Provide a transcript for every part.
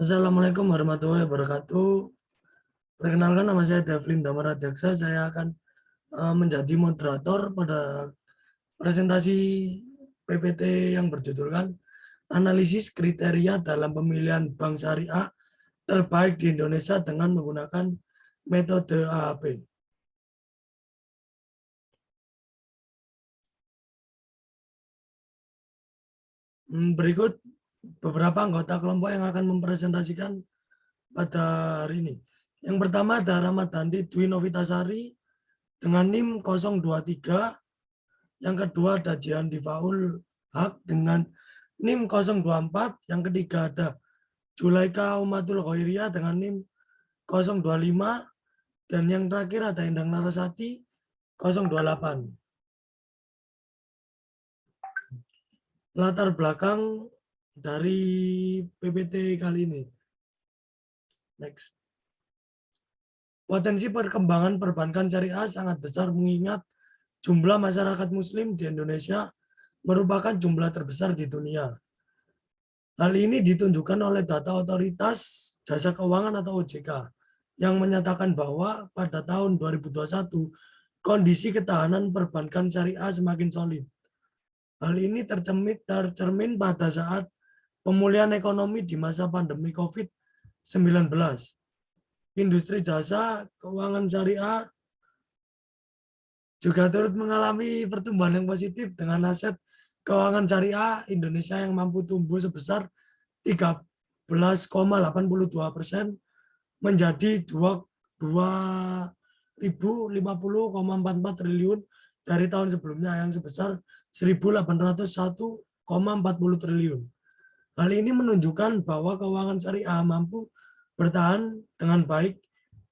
Assalamualaikum warahmatullahi wabarakatuh. Perkenalkan, nama saya Devlin Damaradaksa. Saya akan menjadi moderator pada presentasi PPT yang berjudulkan Analisis Kriteria dalam Pemilihan Bank Syariah Terbaik di Indonesia dengan menggunakan metode AHP. Berikut beberapa anggota kelompok yang akan mempresentasikan pada hari ini. Yang pertama ada Ramadhani Dwi Novitasari dengan NIM 023. Yang kedua ada Jihan Difaul Haq dengan NIM 024. Yang ketiga ada Julaika Umatul Khairiyah dengan NIM 025. Dan yang terakhir ada Endang Larasati 028. Latar belakang dari PPT kali ini. Next. Potensi perkembangan perbankan syariah sangat besar mengingat jumlah masyarakat muslim di Indonesia merupakan jumlah terbesar di dunia. Hal ini ditunjukkan oleh data Otoritas Jasa Keuangan atau OJK yang menyatakan bahwa pada tahun 2021 kondisi ketahanan perbankan syariah semakin solid. Hal ini tercermin pada saat pemulihan ekonomi di masa pandemi COVID-19. Industri jasa keuangan syariah juga turut mengalami pertumbuhan yang positif dengan aset keuangan syariah Indonesia yang mampu tumbuh sebesar 13,82% menjadi 2.050,44 triliun dari tahun sebelumnya yang sebesar 1.801,40 triliun. Hal ini menunjukkan bahwa keuangan syariah mampu bertahan dengan baik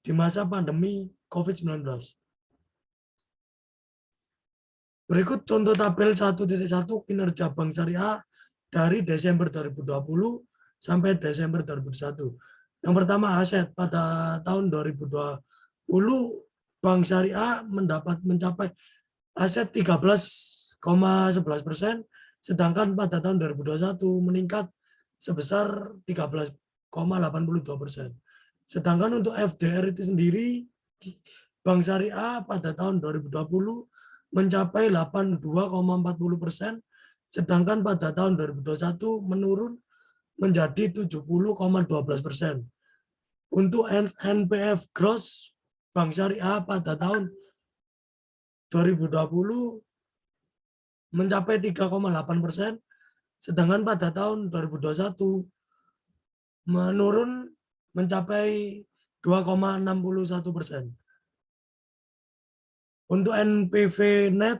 di masa pandemi COVID-19. Berikut contoh tabel 1.1 kinerja Bank Syariah dari Desember 2020 sampai Desember 2021. Yang pertama, aset. Pada tahun 2020, Bank Syariah mencapai aset 13,11%, sedangkan pada tahun 2021 meningkat sebesar 13,82%. Sedangkan untuk FDR itu sendiri, Bank Syariah pada tahun 2020 mencapai 82,40%, sedangkan pada tahun 2021 menurun menjadi 70,12%. Untuk NPF gross Bank Syariah pada tahun 2020 mencapai 3,8%, sedangkan pada tahun 2021 menurun mencapai 2,61%. Untuk NPV net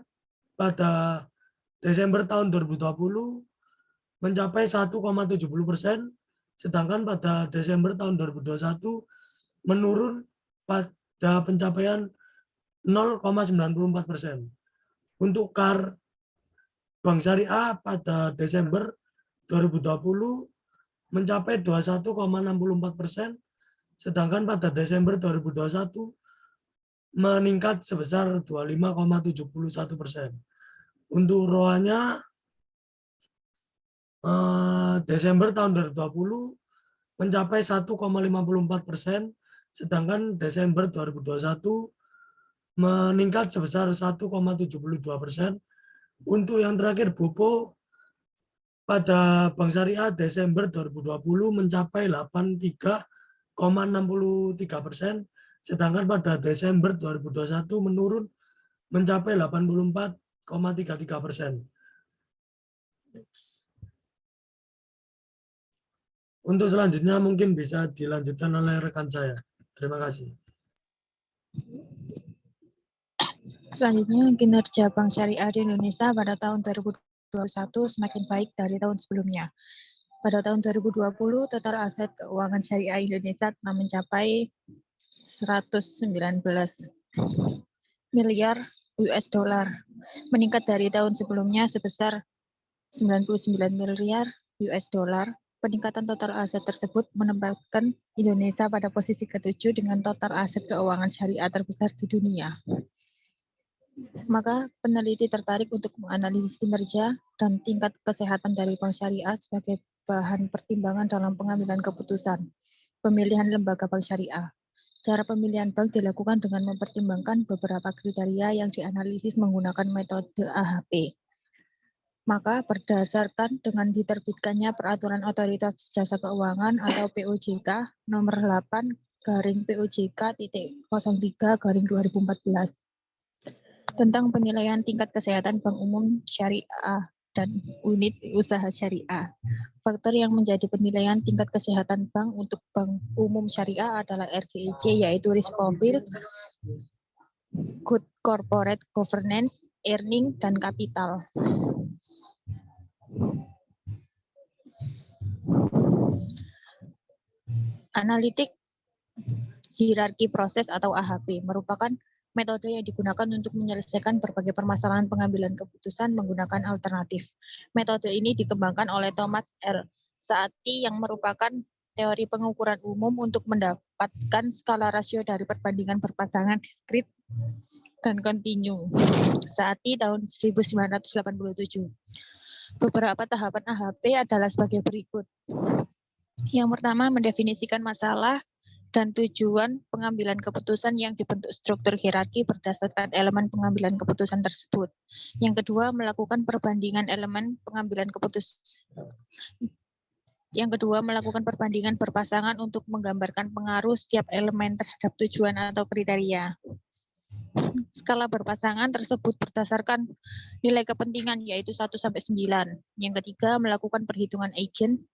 pada Desember tahun 2020 mencapai 1,70%, sedangkan pada Desember tahun 2021 menurun pada pencapaian 0,94%. Untuk KAR Bank Syariah pada Desember 2020 mencapai 21,64%, sedangkan pada Desember 2021 meningkat sebesar 25,71%. Untuk ROA-nya Desember tahun 2020 mencapai 1,54%, sedangkan Desember 2021 meningkat sebesar 1,72%. Untuk yang terakhir BOPO pada Bank Syariah Desember 2020 mencapai 83,63%, sedangkan pada Desember 2021 menurun mencapai 84,33%. Untuk selanjutnya mungkin bisa dilanjutkan oleh rekan saya. Terima kasih. Selanjutnya, kinerja Bank Syariah di Indonesia pada tahun 2021 semakin baik dari tahun sebelumnya. Pada tahun 2020, total aset keuangan syariah Indonesia telah mencapai 119 miliar US dollar, meningkat dari tahun sebelumnya sebesar 99 miliar US dollar. Peningkatan total aset tersebut menempatkan Indonesia pada posisi ke-7 dengan total aset keuangan syariah terbesar di dunia. Maka peneliti tertarik untuk menganalisis kinerja dan tingkat kesehatan dari Bank Syariah sebagai bahan pertimbangan dalam pengambilan keputusan. Pemilihan lembaga bank syariah. Cara pemilihan bank dilakukan dengan mempertimbangkan beberapa kriteria yang dianalisis menggunakan metode AHP. Maka berdasarkan dengan diterbitkannya Peraturan Otoritas Jasa Keuangan atau POJK nomor 8/POJK.03/2014 tentang penilaian tingkat kesehatan bank umum syariah dan unit usaha syariah. Faktor yang menjadi penilaian tingkat kesehatan bank untuk bank umum syariah adalah RGEC, yaitu risk profile, good corporate governance, earning, dan kapital. Analitik hierarki proses atau AHP merupakan metode yang digunakan untuk menyelesaikan berbagai permasalahan pengambilan keputusan menggunakan alternatif. Metode ini dikembangkan oleh Thomas R. Saati yang merupakan teori pengukuran umum untuk mendapatkan skala rasio dari perbandingan berpasangan diskrit dan kontinu. Saati tahun 1987. Beberapa tahapan AHP adalah sebagai berikut. Yang pertama, mendefinisikan masalah dan tujuan pengambilan keputusan yang dibentuk struktur hierarki berdasarkan elemen pengambilan keputusan tersebut. Yang kedua, melakukan perbandingan elemen pengambilan keputusan. Yang kedua, melakukan perbandingan berpasangan untuk menggambarkan pengaruh setiap elemen terhadap tujuan atau kriteria. Skala berpasangan tersebut berdasarkan nilai kepentingan yaitu 1-9. Yang ketiga, melakukan perhitungan agent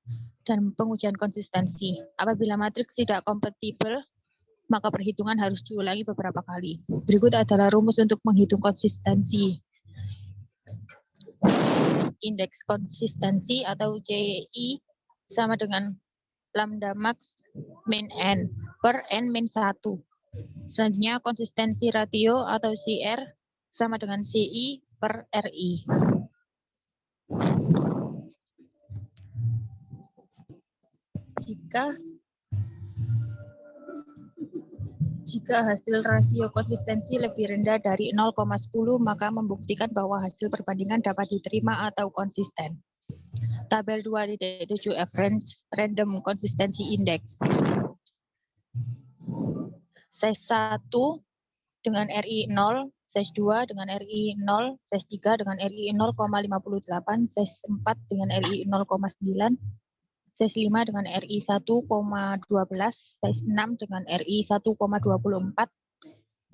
dan pengujian konsistensi. Apabila matriks tidak kompatibel, maka perhitungan harus diulangi beberapa kali. Berikut adalah rumus untuk menghitung konsistensi. Indeks konsistensi atau CI sama dengan lambda max min N per N min 1. Selanjutnya konsistensi ratio atau CR sama dengan CI per RI. Jika hasil rasio konsistensi lebih rendah dari 0,10, maka membuktikan bahwa hasil perbandingan dapat diterima atau konsisten. Tabel 2.7F Random Consistency Index. Size 1 dengan RI 0, size 2 dengan RI 0, size 3 dengan RI 0,58, size 4 dengan RI 0,9, size 5 dengan RI 1,12, size 6 dengan RI 1,24,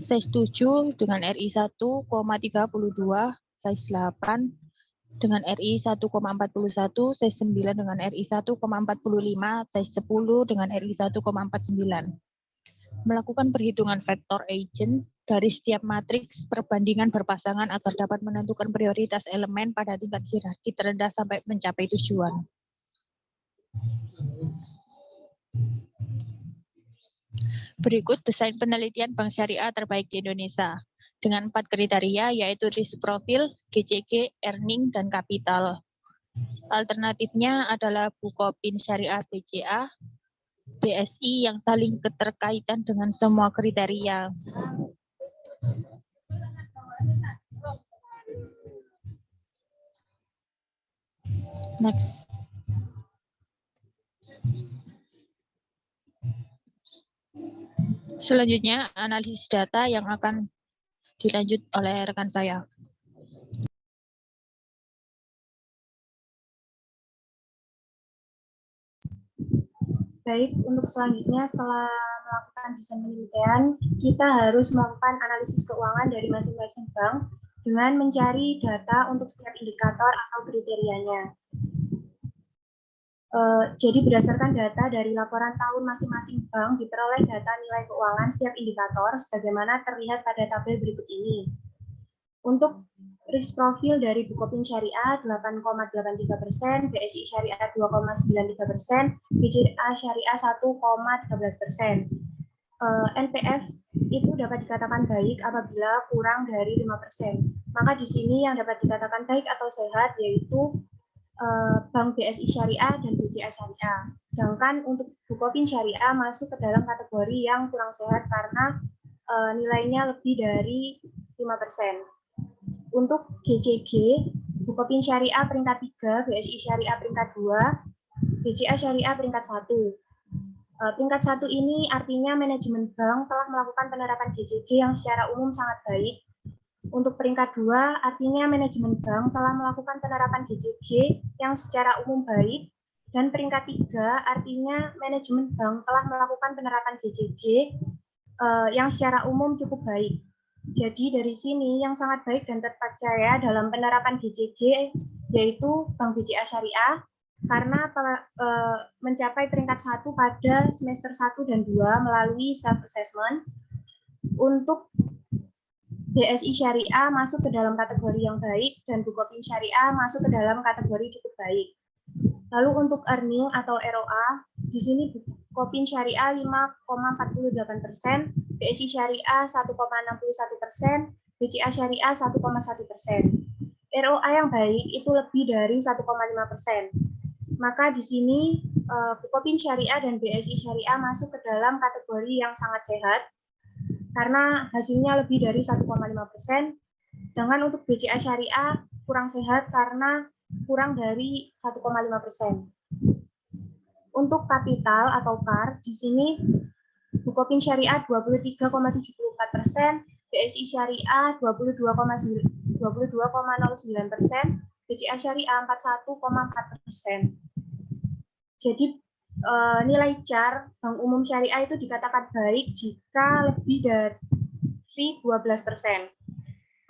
size 7 dengan RI 1,32, size 8 dengan RI 1,41, size 9 dengan RI 1,45, size 10 dengan RI 1,49. Melakukan perhitungan vektor agent dari setiap matriks perbandingan berpasangan agar dapat menentukan prioritas elemen pada tingkat hierarki terendah sampai mencapai tujuan. Berikut desain penelitian bank syariah terbaik di Indonesia dengan 4 kriteria yaitu risk profile, GCG, earning, dan kapital. Alternatifnya adalah Bukopin Syariah BCA, BSI yang saling keterkaitan dengan semua kriteria. Next. Selanjutnya, analisis data yang akan dilanjut oleh rekan saya. Baik, untuk selanjutnya setelah melakukan desain penelitian, kita harus melakukan analisis keuangan dari masing-masing bank dengan mencari data untuk setiap indikator atau kriterianya. Jadi berdasarkan data dari laporan tahun masing-masing bank, diperoleh data nilai keuangan setiap indikator sebagaimana terlihat pada tabel berikut ini. Untuk risk profile dari Bukopin Syariah 8,83%, BSI Syariah 2,93%, BCA Syariah 1,13%. NPF itu dapat dikatakan baik apabila kurang dari 5%. Maka di sini yang dapat dikatakan baik atau sehat yaitu Bank BSI Syariah dan BCA Syariah. Sedangkan untuk Bukopin Syariah masuk ke dalam kategori yang kurang sehat karena nilainya lebih dari 5%. Untuk GCG, Bukopin Syariah peringkat 3, BSI Syariah peringkat 2, BCA Syariah peringkat 1. Peringkat 1 ini artinya manajemen bank telah melakukan penerapan GCG yang secara umum sangat baik. Untuk peringkat 2 artinya manajemen bank telah melakukan penerapan GCG yang secara umum baik. Dan peringkat 3 artinya manajemen bank telah melakukan penerapan GCG yang secara umum cukup baik. Jadi dari sini yang sangat baik dan terpercaya dalam penerapan GCG yaitu Bank BCA Syariah karena mencapai peringkat 1 pada semester 1 dan 2 melalui self-assessment. Untuk BSI Syariah masuk ke dalam kategori yang baik dan Bukopin Syariah masuk ke dalam kategori cukup baik. Lalu untuk earning atau ROA, di sini Bukopin Syariah 5,48%, BSI Syariah 1,61%, BCA Syariah 1,1%. ROA yang baik itu lebih dari 1,5%. Maka di sini Bukopin Syariah dan BSI Syariah masuk ke dalam kategori yang sangat sehat karena hasilnya lebih dari 1,5%. Sedangkan untuk BCA Syariah kurang sehat karena kurang dari 1,5%. Untuk kapital atau KAR di sini Bukopin Syariah 23,74%, BSI Syariah 22,09%, BCA Syariah 41,4%. Jadi nilai CAR Bank Umum Syariah itu dikatakan baik jika lebih dari 12%.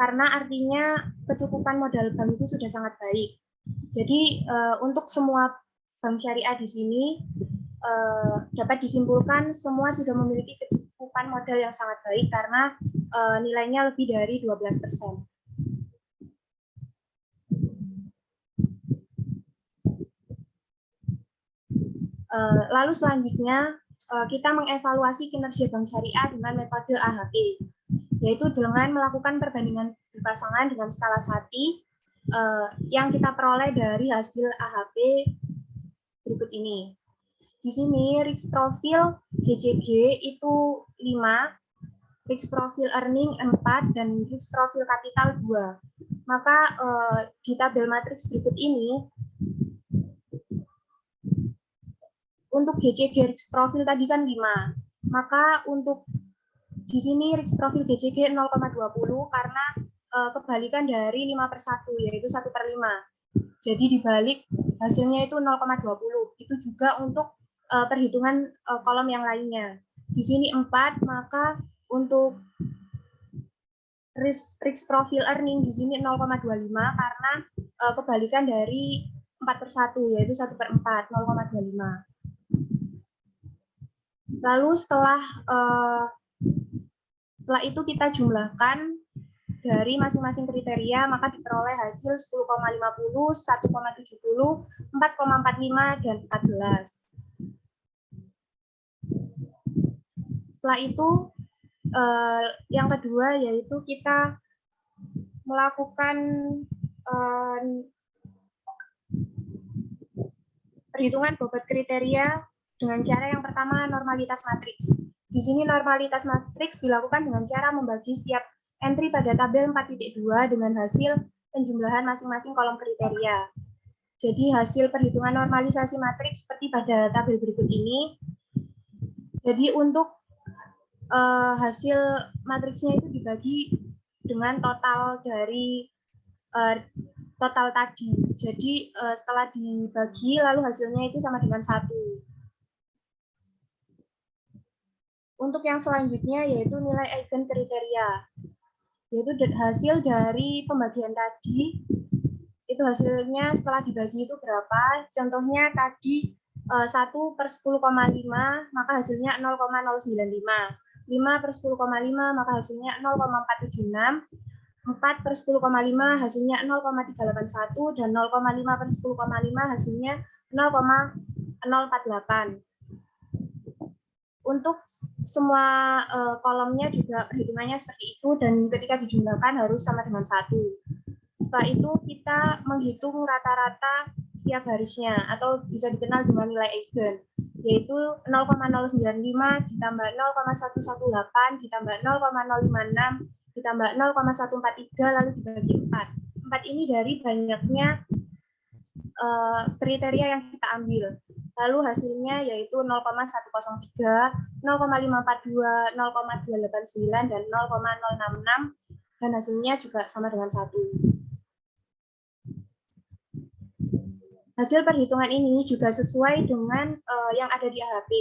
Karena artinya kecukupan modal bank itu sudah sangat baik. Jadi untuk semua bank syariah di sini dapat disimpulkan semua sudah memiliki kecukupan modal yang sangat baik karena nilainya lebih dari 12%. Lalu selanjutnya kita mengevaluasi kinerja bank syariah dengan metode AHP, yaitu dengan melakukan perbandingan berpasangan dengan skala Sati yang kita peroleh dari hasil AHP berikut ini. Di sini risk profile GCG itu 5, risk profile earning 4, dan risk profile kapital 2. Maka di tabel matriks berikut ini, untuk GCG risk profile tadi kan 5, maka untuk di sini risk profile GCG 0,20 karena kebalikan dari 5/1, yaitu 1/5. Jadi dibalik hasilnya itu 0,20. Itu juga untuk perhitungan kolom yang lainnya. Di sini 4, maka untuk risk profile earning di sini 0,25 karena kebalikan dari 4/1, yaitu 1/4, 0,25. Lalu setelah itu kita jumlahkan dari masing-masing kriteria, maka diperoleh hasil 10,50, 1,70, 4,45, dan 14. Setelah itu, yang kedua yaitu kita melakukan perhitungan bobot kriteria dengan cara yang pertama normalitas matriks. Di sini normalitas matriks dilakukan dengan cara membagi setiap entry pada tabel 4.2 dengan hasil penjumlahan masing-masing kolom kriteria. Jadi hasil perhitungan normalisasi matriks seperti pada tabel berikut ini. Jadi untuk hasil matriksnya itu dibagi dengan total dari total tadi. Jadi setelah dibagi lalu hasilnya itu sama dengan 1. Untuk yang selanjutnya yaitu nilai eigen kriteria, yaitu hasil dari pembagian tadi, itu hasilnya setelah dibagi itu berapa. Contohnya tadi 1/10,5, maka hasilnya 0,095. 5/10,5, maka hasilnya 0,476. 4/10,5 hasilnya 0,381, dan 0,5/10,5 hasilnya 0,048. Untuk semua kolomnya juga perhitungannya seperti itu, dan ketika dijumlahkan harus sama dengan 1. Setelah itu kita menghitung rata-rata setiap barisnya, atau bisa dikenal dengan nilai eigen, yaitu 0,095 ditambah 0,118 ditambah 0,056 ditambah 0,143 lalu dibagi 4. 4 ini dari banyaknya kriteria yang kita ambil. Lalu hasilnya yaitu 0,103, 0,542, 0,289, dan 0,066, dan hasilnya juga sama dengan 1. Hasil perhitungan ini juga sesuai dengan yang ada di AHP.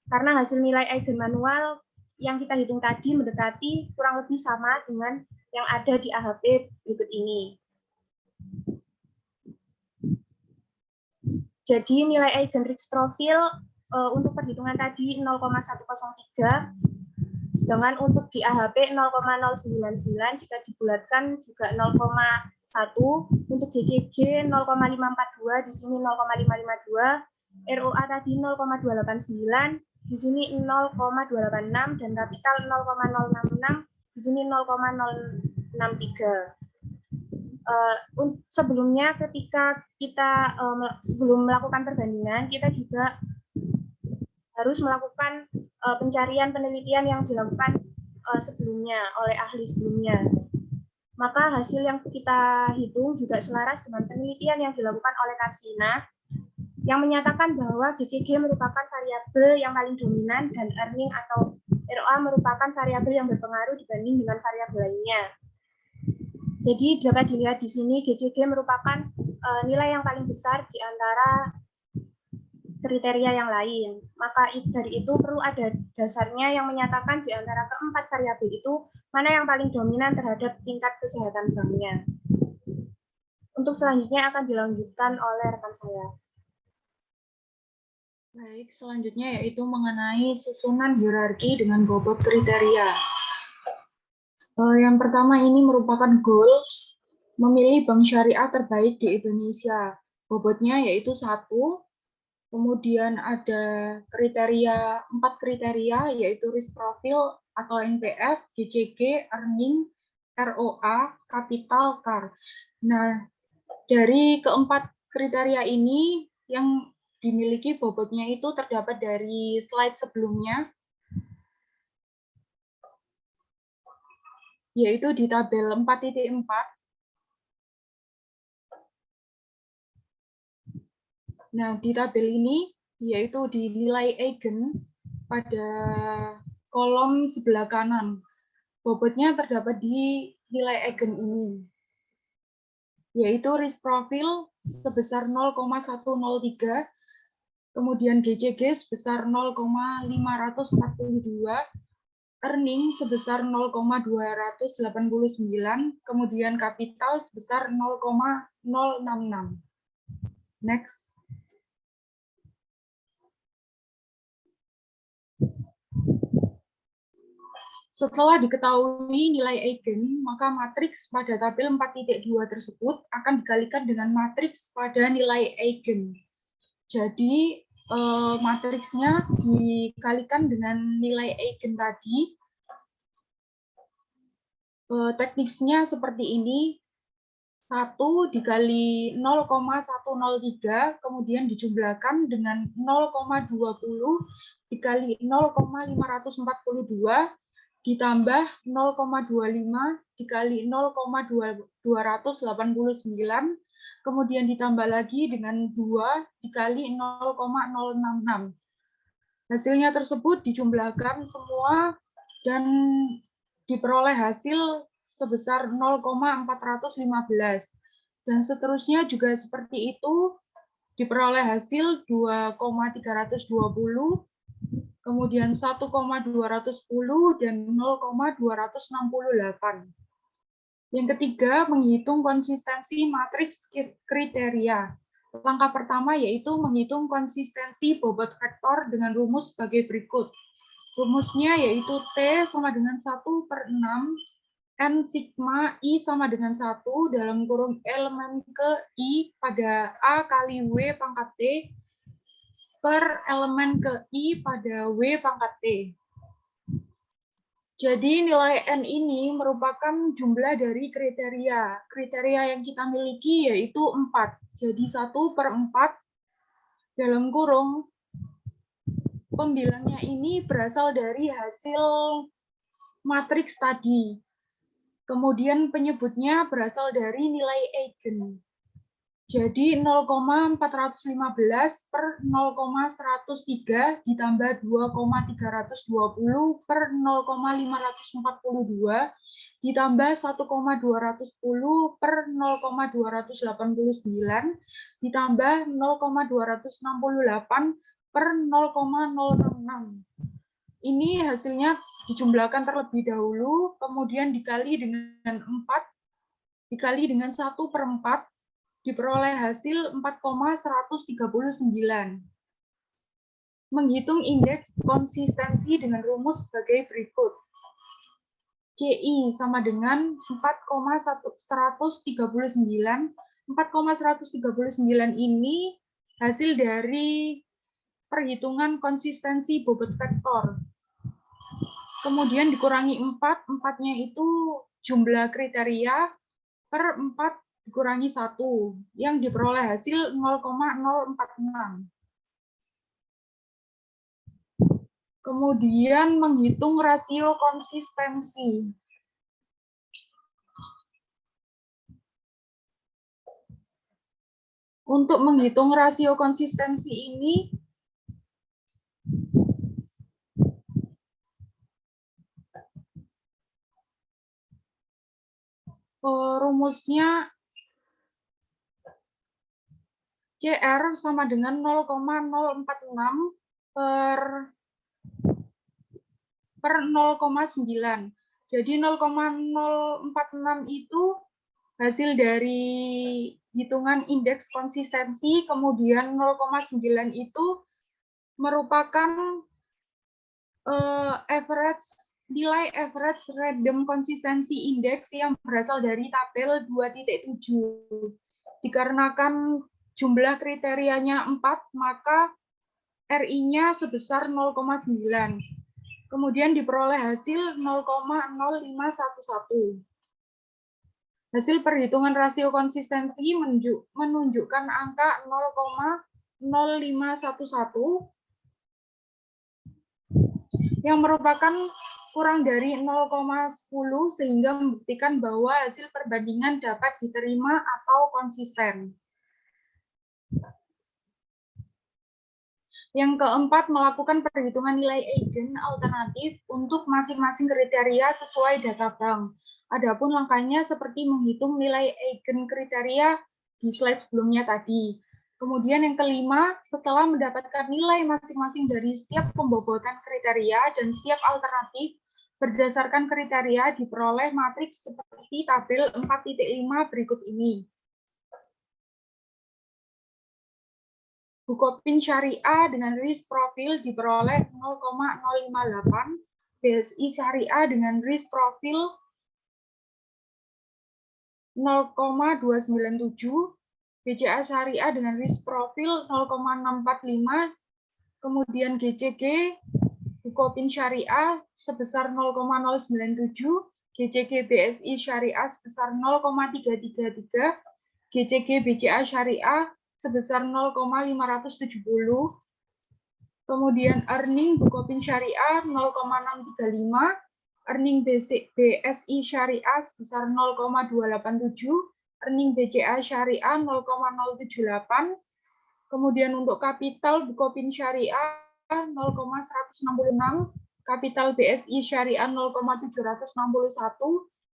Karena hasil nilai eigen manual yang kita hitung tadi mendekati kurang lebih sama dengan yang ada di AHP berikut ini. Jadi nilai eigen risk profil untuk perhitungan tadi 0,103, sedangkan untuk di AHP 0,099, jika dibulatkan juga 0,1, untuk GCG 0,542, di sini 0,552, ROA tadi 0,289, di sini 0,286, dan kapital 0,066, di sini 0,063. Sebelumnya ketika kita sebelum melakukan perbandingan, kita juga harus melakukan pencarian penelitian yang dilakukan sebelumnya oleh ahli sebelumnya. Maka hasil yang kita hitung juga selaras dengan penelitian yang dilakukan oleh Karsina yang menyatakan bahwa GCG merupakan variabel yang paling dominan dan earning atau ROA merupakan variabel yang berpengaruh dibanding dengan variabel lainnya. Jadi dapat dilihat di sini GCG merupakan nilai yang paling besar di antara kriteria yang lain. Maka dari itu perlu ada dasarnya yang menyatakan di antara keempat variabel itu mana yang paling dominan terhadap tingkat kesehatan banknya. Untuk selanjutnya akan dilanjutkan oleh rekan saya. Baik, selanjutnya yaitu mengenai susunan hierarki dengan bobot kriteria. Yang pertama ini merupakan goals, memilih bank syariah terbaik di Indonesia. Bobotnya yaitu 1, kemudian ada kriteria 4 kriteria yaitu risk profile atau NPF, GCG, earning, ROA, capital, CAR. Nah, dari keempat kriteria ini yang dimiliki bobotnya itu terdapat dari slide sebelumnya, yaitu di tabel 4.4. Nah, di tabel ini yaitu di nilai eigen pada kolom sebelah kanan. Bobotnya terdapat di nilai eigen ini, yaitu risk profile sebesar 0,103, kemudian GCG sebesar 0,542, earning sebesar 0,289, kemudian kapital sebesar 0,066. Next. Setelah diketahui nilai eigen, maka matriks pada tabel 4.2 tersebut akan dikalikan dengan matriks pada nilai eigen. Jadi matriksnya dikalikan dengan nilai eigen tadi. Tekniknya seperti ini. 1 dikali 0,103, kemudian dijumlahkan dengan 0,20 dikali 0,542, ditambah 0,25 dikali 0,289, kemudian ditambah lagi dengan 2 dikali 0,066. Hasilnya tersebut dijumlahkan semua dan diperoleh hasil sebesar 0,415. Dan seterusnya juga seperti itu, diperoleh hasil 2,320, kemudian 1,210, dan 0,268. Yang ketiga, menghitung konsistensi matriks kriteria. Langkah pertama yaitu menghitung konsistensi bobot vektor dengan rumus sebagai berikut. Rumusnya yaitu T sama dengan 1/6 N sigma I sama dengan 1 dalam kurung elemen ke I pada A kali W pangkat T per elemen ke I pada W pangkat T. Jadi nilai N ini merupakan jumlah dari kriteria. Kriteria yang kita miliki yaitu 4. Jadi 1/4 dalam kurung pembilangnya ini berasal dari hasil matriks tadi. Kemudian penyebutnya berasal dari nilai eigen. Jadi 0,415 per 0,103 ditambah 2,320 per 0,542 ditambah 1,210 per 0,289 ditambah 0,268 per 0,066. Ini hasilnya dijumlahkan terlebih dahulu, kemudian dikali dengan 4, dikali dengan 1/4, diperoleh hasil 4,139. Menghitung indeks konsistensi dengan rumus sebagai berikut. CI sama dengan 4,139. 4,139 ini hasil dari perhitungan konsistensi bobot vektor. Kemudian dikurangi 4, 4-nya itu jumlah kriteria, per 4 dikurangi 1, yang diperoleh hasil 0,046. Kemudian menghitung rasio konsistensi. Untuk menghitung rasio konsistensi ini, rumusnya CR sama dengan 0,046 per 0,9. Jadi 0,046 itu hasil dari hitungan indeks konsistensi, kemudian 0,9 itu merupakan nilai average random konsistensi indeks yang berasal dari tabel 2.7. Dikarenakan jumlah kriterianya 4, maka RI-nya sebesar 0,9. Kemudian diperoleh hasil 0,0511. Hasil perhitungan rasio konsistensi menunjukkan angka 0,0511 yang merupakan kurang dari 0,10 sehingga membuktikan bahwa hasil perbandingan dapat diterima atau konsisten. Yang keempat, melakukan perhitungan nilai eigen alternatif untuk masing-masing kriteria sesuai data bank. Adapun langkahnya seperti menghitung nilai eigen kriteria di slide sebelumnya tadi. Kemudian yang kelima, setelah mendapatkan nilai masing-masing dari setiap pembobotan kriteria dan setiap alternatif, berdasarkan kriteria diperoleh matriks seperti tabel 4.5 berikut ini. Bukopin Syariah dengan risk profil diperoleh 0,058, BSI Syariah dengan risk profil 0,297, BCA Syariah dengan risk profil 0,645, kemudian GCG Bukopin Syariah sebesar 0,097, GCG BSI Syariah sebesar 0,333, GCG BCA Syariah sebesar 0,570, kemudian earning Bukopin Syariah 0,635, earning BSI Syariah sebesar 0,287, earning BCA Syariah 0,078, kemudian untuk kapital Bukopin Syariah 0,166, kapital BSI Syariah 0,761,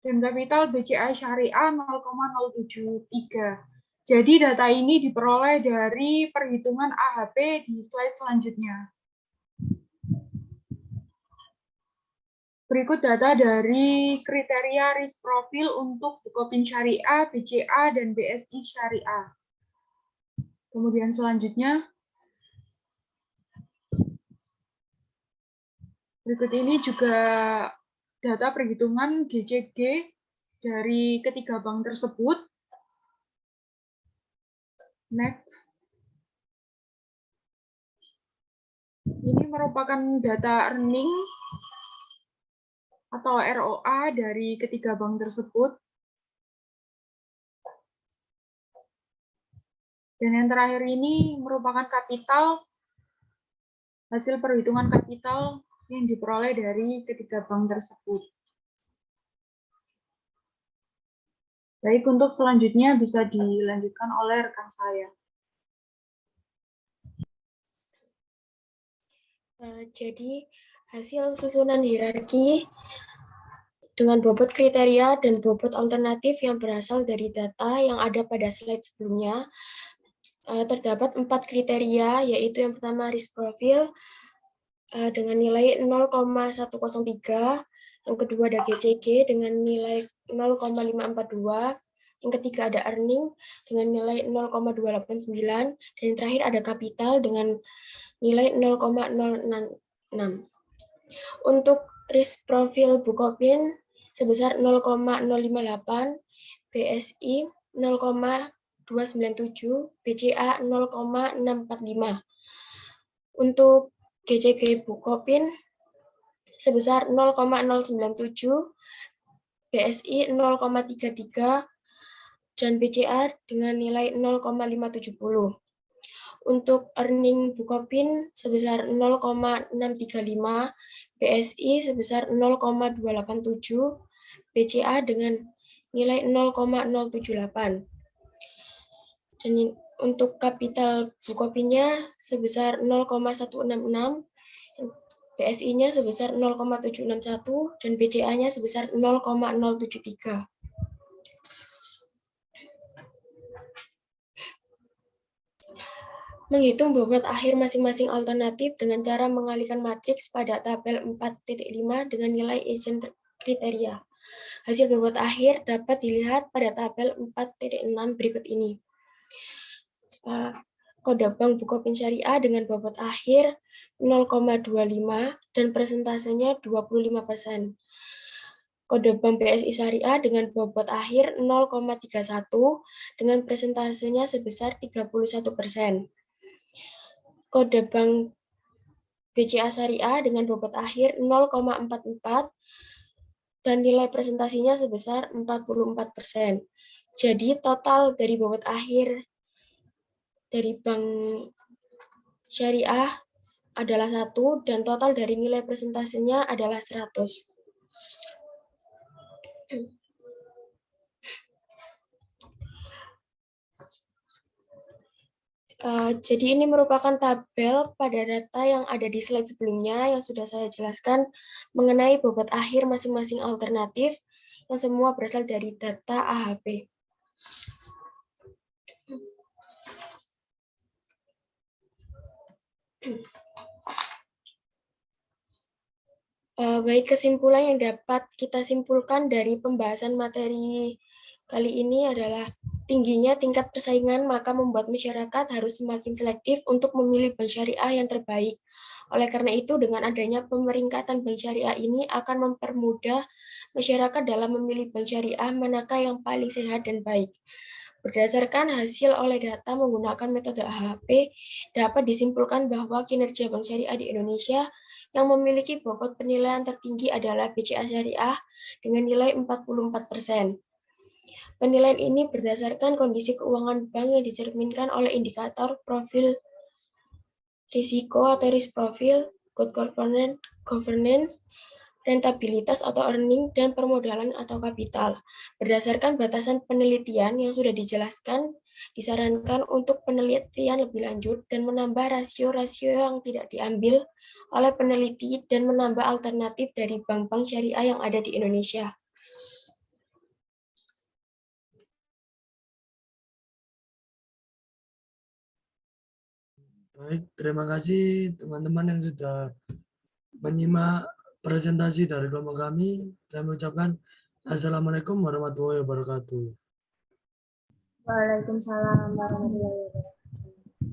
dan kapital BCA Syariah 0,073. Jadi data ini diperoleh dari perhitungan AHP di slide selanjutnya. Berikut data dari kriteria risk profil untuk Bukopin Syariah, BCA, dan BSI Syariah. Kemudian selanjutnya, berikut ini juga data perhitungan GCG dari ketiga bank tersebut. Next. Ini merupakan data earning atau ROA dari ketiga bank tersebut. Dan yang terakhir ini merupakan kapital, hasil perhitungan kapital yang diperoleh dari ketiga bank tersebut. Baik, untuk selanjutnya bisa dilanjutkan oleh rekan saya. Jadi hasil susunan hierarki dengan bobot kriteria dan bobot alternatif yang berasal dari data yang ada pada slide sebelumnya, terdapat 4 kriteria, yaitu yang pertama risk profile dengan nilai 0,103, yang kedua ada GCG dengan nilai 0,542, yang ketiga ada earning dengan nilai 0,289, dan yang terakhir ada capital dengan nilai 0,066. Untuk risk profile Bukopin sebesar 0,058, BSI 0,297, BCA 0,645. Untuk GCG Bukopin sebesar 0,097, BSI 0,33, dan BCA dengan nilai 0,570. Untuk earning Bukopin sebesar 0,635, BSI sebesar 0,287, BCA dengan nilai 0,078. Dan untuk kapital Bukopinnya sebesar 0,166, BSI-nya sebesar 0,761, dan BCA-nya sebesar 0,073. Menghitung bobot akhir masing-masing alternatif dengan cara mengalihkan matriks pada tabel 4.5 dengan nilai agent kriteria. Hasil bobot akhir dapat dilihat pada tabel 4.6 berikut ini. Kode bank Bukopin Syariah dengan bobot akhir 0,25 dan persentasenya 25%. Kode bank BSI Syariah dengan bobot akhir 0,31 dengan persentasenya sebesar 31%. Kode bank BCA Syariah dengan bobot akhir 0,44 dan nilai presentasinya sebesar 44%. Jadi total dari bobot akhir dari bank syariah adalah 1 dan total dari nilai presentasinya adalah 100. Jadi ini merupakan tabel pada data yang ada di slide sebelumnya yang sudah saya jelaskan mengenai bobot akhir masing-masing alternatif yang semua berasal dari data AHP. Baik, kesimpulan yang dapat kita simpulkan dari pembahasan materi kali ini adalah tingginya tingkat persaingan maka membuat masyarakat harus semakin selektif untuk memilih bank syariah yang terbaik. Oleh karena itu, dengan adanya pemeringkatan bank syariah ini akan mempermudah masyarakat dalam memilih bank syariah manakah yang paling sehat dan baik. Berdasarkan hasil oleh data menggunakan metode AHP, dapat disimpulkan bahwa kinerja bank syariah di Indonesia yang memiliki bobot penilaian tertinggi adalah BCA Syariah dengan nilai 44%. Penilaian ini berdasarkan kondisi keuangan bank yang dicerminkan oleh indikator profil risiko atau risk profile, good governance, rentabilitas atau earning, dan permodalan atau kapital. Berdasarkan batasan penelitian yang sudah dijelaskan, disarankan untuk penelitian lebih lanjut dan menambah rasio-rasio yang tidak diambil oleh peneliti dan menambah alternatif dari bank-bank syariah yang ada di Indonesia. Baik, terima kasih teman-teman yang sudah menyimak presentasi dari kelompok kami. Saya mengucapkan Assalamualaikum warahmatullahi wabarakatuh. Waalaikumsalam warahmatullahi wabarakatuh.